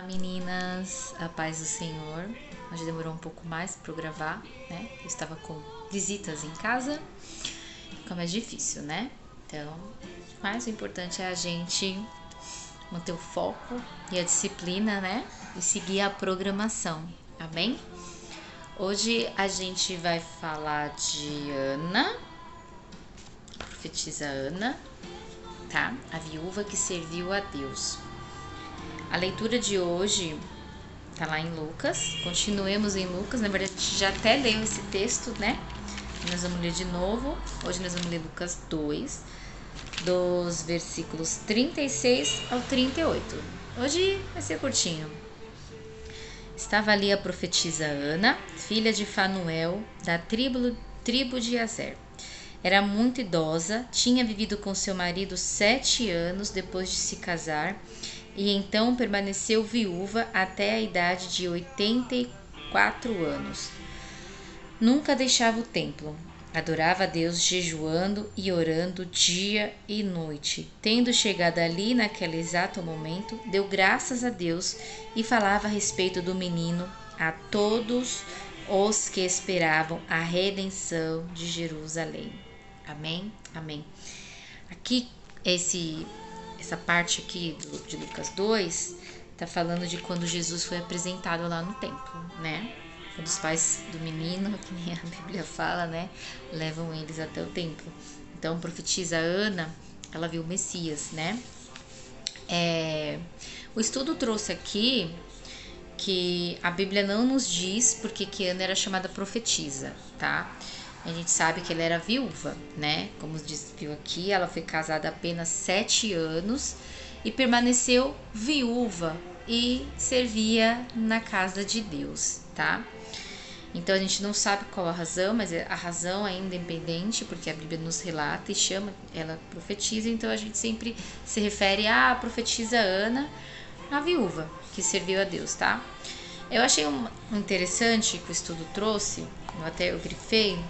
Olá meninas, a paz do Senhor. Hoje demorou um pouco mais para eu gravar, né? Eu estava com visitas em casa, fica mais difícil, né? Então, mas o importante é a gente manter o foco e a disciplina, né? E seguir a programação, amém? Hoje a gente vai falar de Ana, a profetisa Ana, tá? A viúva que serviu a Deus. A leitura de hoje tá lá em Lucas, continuemos em Lucas, na verdade a gente já até leu esse texto, né? Nós vamos ler de novo, hoje nós vamos ler Lucas 2, dos versículos 36 ao 38. Hoje vai ser curtinho. Estava ali a profetisa Ana, filha de Fanuel, da tribo de Aser. Era muito idosa, tinha vivido com seu marido 7 anos depois de se casar, e então permaneceu viúva até a idade de 84 anos. Nunca deixava o templo. Adorava a Deus jejuando e orando dia e noite. Tendo chegado ali naquele exato momento, deu graças a Deus e falava a respeito do menino a todos os que esperavam a redenção de Jerusalém. Amém? Amém. Aqui, essa parte aqui de Lucas 2 tá falando de quando Jesus foi apresentado lá no templo, né? Quando os pais do menino, que nem a Bíblia fala, né? Levam eles até o templo. Então, a profetisa Ana, ela viu o Messias, né? O estudo trouxe aqui que a Bíblia não nos diz porque que Ana era chamada profetisa, tá? A gente sabe que ela era viúva, né? Como viu aqui, ela foi casada apenas 7 anos e permaneceu viúva e servia na casa de Deus, tá? Então a gente não sabe qual a razão, mas a razão é independente, porque a Bíblia nos relata e chama ela profetisa, então a gente sempre se refere à profetisa Ana, a viúva que serviu a Deus, tá? Eu achei interessante que o estudo trouxe, eu grifei,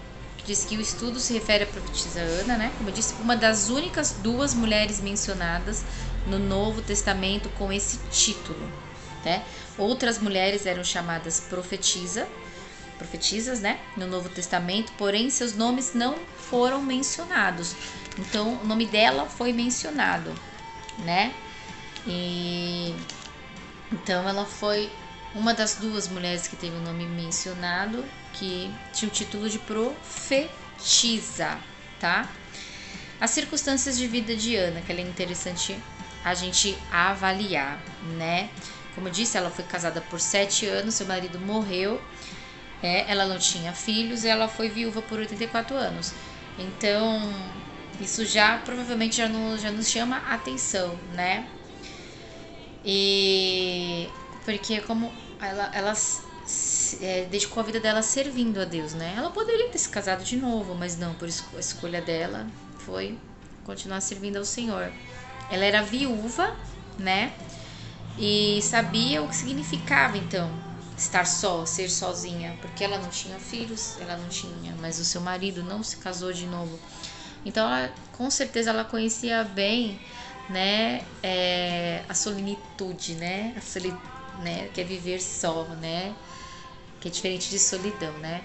diz que o estudo se refere à profetisa Ana, né? Como eu disse, uma das únicas 2 mulheres mencionadas no Novo Testamento com esse título, né? Outras mulheres eram chamadas profetisas, né? No Novo Testamento, porém seus nomes não foram mencionados. Então, o nome dela foi mencionado, né? E então ela foi uma das 2 mulheres que teve o nome mencionado, que tinha o título de profetisa, tá? As circunstâncias de vida de Ana, que ela é interessante a gente avaliar, né? Como eu disse, ela foi casada por 7 anos, seu marido morreu, ela não tinha filhos e ela foi viúva por 84 anos. Então, isso já provavelmente já nos chama atenção, né? E porque como ela dedicou a vida dela servindo a Deus, né? Ela poderia ter se casado de novo, mas não, por a escolha dela foi continuar servindo ao Senhor. Ela era viúva, né? E sabia o que significava, então, estar só, ser sozinha, porque ela não tinha filhos, mas o seu marido não se casou de novo. Então, com certeza, ela conhecia bem, né, a solenitude, né, que é viver só, né, que é diferente de solidão, né.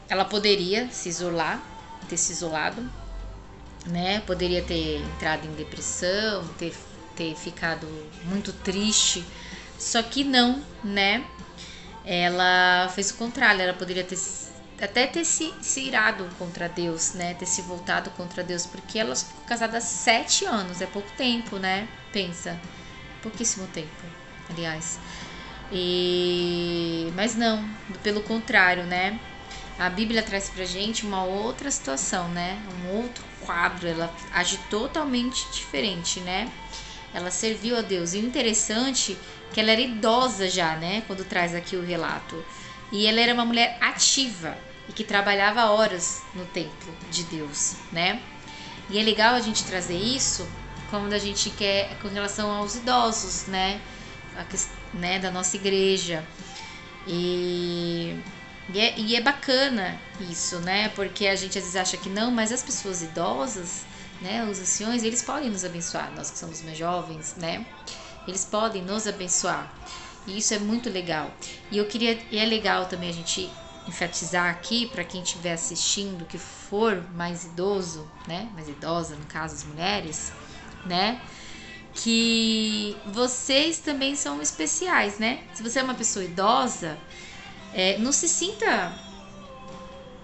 Ela poderia se isolado, né, poderia ter entrado em depressão, ter ficado muito triste, só que não, né, ela fez o contrário, ela poderia até ter se irado contra Deus, né? Ter se voltado contra Deus, porque ela ficou casada há 7 anos, é pouco tempo, né? Pensa, pouquíssimo tempo, aliás. Mas não, pelo contrário, né? A Bíblia traz pra gente uma outra situação, né? Um outro quadro, ela age totalmente diferente, né? Ela serviu a Deus. E o interessante é que ela era idosa já, né? Quando traz aqui o relato. E ela era uma mulher ativa e que trabalhava horas no templo de Deus, né? E é legal a gente trazer isso quando a gente quer com relação aos idosos, né? Da nossa igreja. E é bacana isso, né? Porque a gente às vezes acha que não, mas as pessoas idosas, né? Os anciões, eles podem nos abençoar, nós que somos mais jovens, né? eles podem nos abençoar. E isso é muito legal. E é legal também a gente enfatizar aqui para quem estiver assistindo, que for mais idoso, né? Mais idosa, no caso, as mulheres, né? Que vocês também são especiais, né? Se você é uma pessoa idosa, não se sinta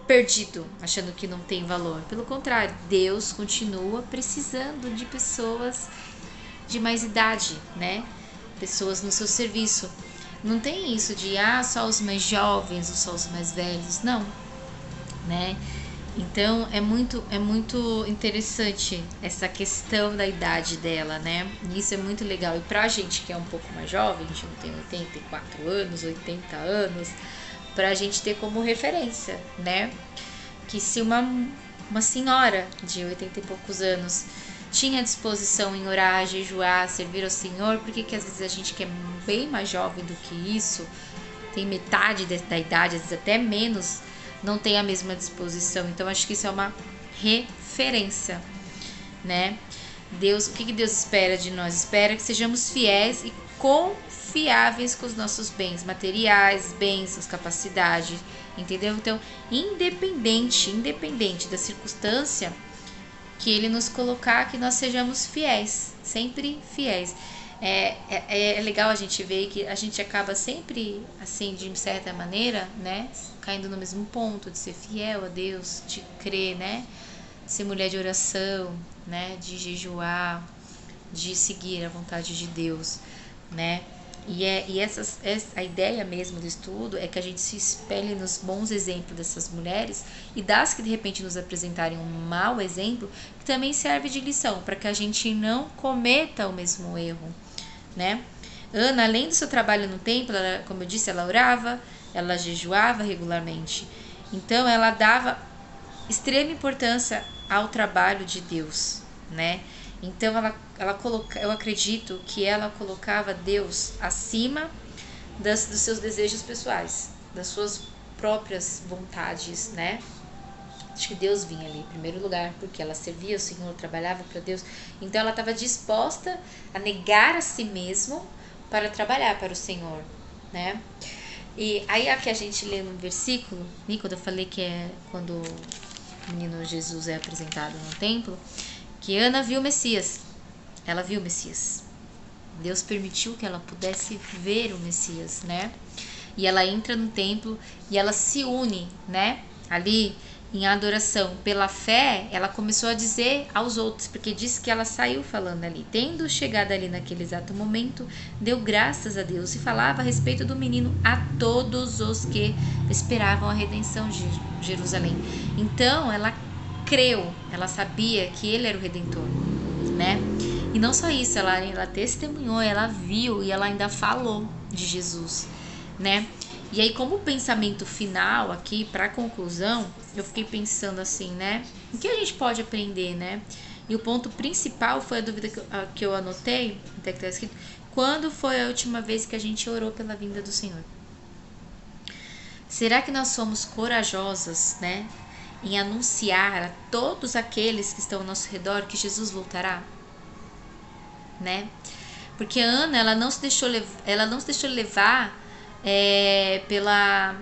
perdido, achando que não tem valor. Pelo contrário, Deus continua precisando de pessoas de mais idade, né? Pessoas no seu serviço. Não tem isso de só os mais jovens ou só os mais velhos, não, né? Então é muito interessante essa questão da idade dela, né? E isso é muito legal. E pra gente que é um pouco mais jovem, a gente não tem 84 anos, 80 anos, pra gente ter como referência, né? Que se uma senhora de 80 e poucos anos tinha disposição em orar, jejuar, servir ao Senhor, por que às vezes a gente que é bem mais jovem do que isso, tem metade da idade, às vezes até menos, não tem a mesma disposição? Então acho que isso é uma referência, né? Deus, o que Deus espera de nós? Espera que sejamos fiéis e confiáveis com os nossos bens materiais, bênçãos, capacidade, entendeu? Então, independente da circunstância que Ele nos colocar, que nós sejamos fiéis, sempre fiéis. É legal a gente ver que a gente acaba sempre, assim, de certa maneira, né, caindo no mesmo ponto, de ser fiel a Deus, de crer, né, ser mulher de oração, né, de jejuar, de seguir a vontade de Deus, né. A ideia mesmo do estudo é que a gente se espelhe nos bons exemplos dessas mulheres e das que de repente nos apresentarem um mau exemplo, que também serve de lição para que a gente não cometa o mesmo erro, né? Ana, além do seu trabalho no templo, ela, como eu disse, ela orava, ela jejuava regularmente. Então ela dava extrema importância ao trabalho de Deus, né? Então eu acredito que ela colocava Deus acima dos seus desejos pessoais, das suas próprias vontades, né? Acho que Deus vinha ali em primeiro lugar, porque ela servia o Senhor, trabalhava para Deus. Então ela estava disposta a negar a si mesma para trabalhar para o Senhor, né? E aí aqui a gente lê no versículo, né, quando eu falei que é quando o menino Jesus é apresentado no templo, que Ana viu o Messias. Ela viu o Messias. Deus permitiu que ela pudesse ver o Messias, né? E ela entra no templo e ela se une, né? Ali em adoração. Pela fé, ela começou a dizer aos outros, porque disse que ela saiu falando ali. Tendo chegado ali naquele exato momento, deu graças a Deus e falava a respeito do menino a todos os que esperavam a redenção de Jerusalém. Então, ela creu, ela sabia que ele era o Redentor, né? E não só isso, ela testemunhou, ela viu e ela ainda falou de Jesus, né? E aí, como pensamento final aqui, para conclusão, eu fiquei pensando assim, né? O que a gente pode aprender, né? E o ponto principal foi a dúvida que eu anotei, até que está escrito: quando foi a última vez que a gente orou pela vinda do Senhor? Será que nós somos corajosas, né, em anunciar a todos aqueles que estão ao nosso redor que Jesus voltará, né? Porque a Ana, ela não se deixou levar pela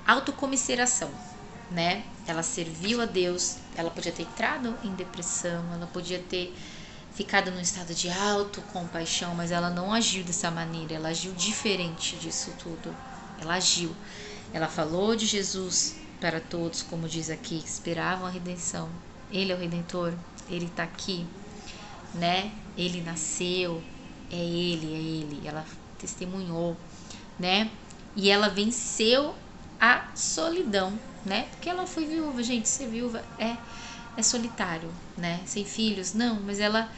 autocomiseração, né? Ela serviu a Deus, ela podia ter entrado em depressão, ela podia ter ficado num estado de autocompaixão, mas ela não agiu dessa maneira, ela agiu diferente disso tudo. Ela agiu, ela falou de Jesus para todos, como diz aqui, que esperavam a redenção. Ele é o Redentor, ele está aqui, né? Ele nasceu, é ele. Ela testemunhou, né? E ela venceu a solidão, né? Porque ela foi viúva, gente. Ser viúva é solitário, né? Sem filhos, não, mas ela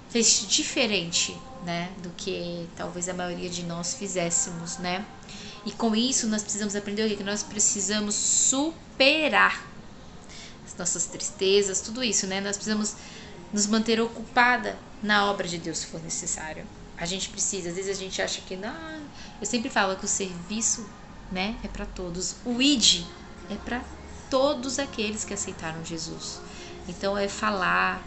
fez diferente, né? Do que talvez a maioria de nós fizéssemos, né? E com isso nós precisamos aprender o quê? Que nós precisamos superar as nossas tristezas, tudo isso, né? Nós precisamos nos manter ocupada na obra de Deus se for necessário. A gente precisa, às vezes a gente acha que não. Eu sempre falo que o serviço, né, é para todos. O ID é para todos aqueles que aceitaram Jesus. Então é falar,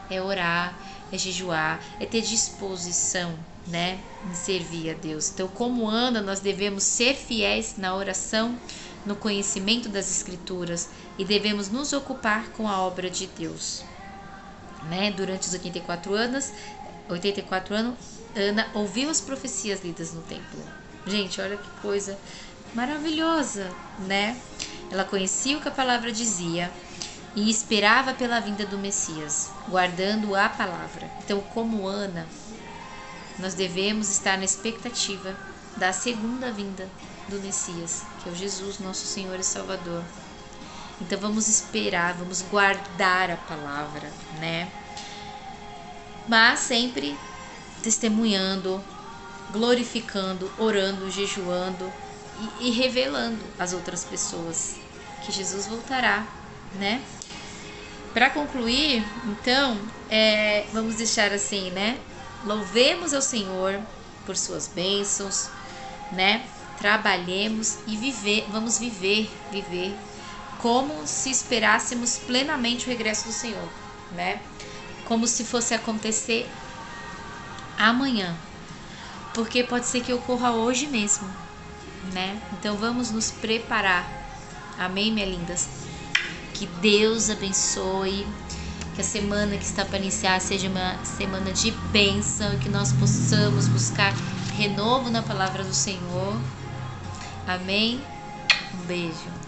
é orar, é jejuar, é ter disposição, né, em servir a Deus. Então, como Ana, nós devemos ser fiéis na oração, no conhecimento das Escrituras, e devemos nos ocupar com a obra de Deus, né? Durante os 84 anos, Ana ouviu as profecias lidas no templo. Gente, olha que coisa maravilhosa, né? Ela conhecia o que a palavra dizia e esperava pela vinda do Messias, guardando a palavra. Então, como Ana, nós devemos estar na expectativa da segunda vinda do Messias, que é o Jesus, nosso Senhor e Salvador. Então vamos esperar, vamos guardar a palavra, né? Mas sempre testemunhando, glorificando, orando, jejuando e revelando às outras pessoas que Jesus voltará, né? Para concluir, então, vamos deixar assim, né? Louvemos ao Senhor por suas bênçãos, né? Trabalhemos e vamos viver como se esperássemos plenamente o regresso do Senhor, né? Como se fosse acontecer amanhã, porque pode ser que ocorra hoje mesmo, né? Então vamos nos preparar. Amém, minhas lindas? Que Deus abençoe, que a semana que está para iniciar seja uma semana de bênção, que nós possamos buscar renovo na palavra do Senhor. Amém? Um beijo.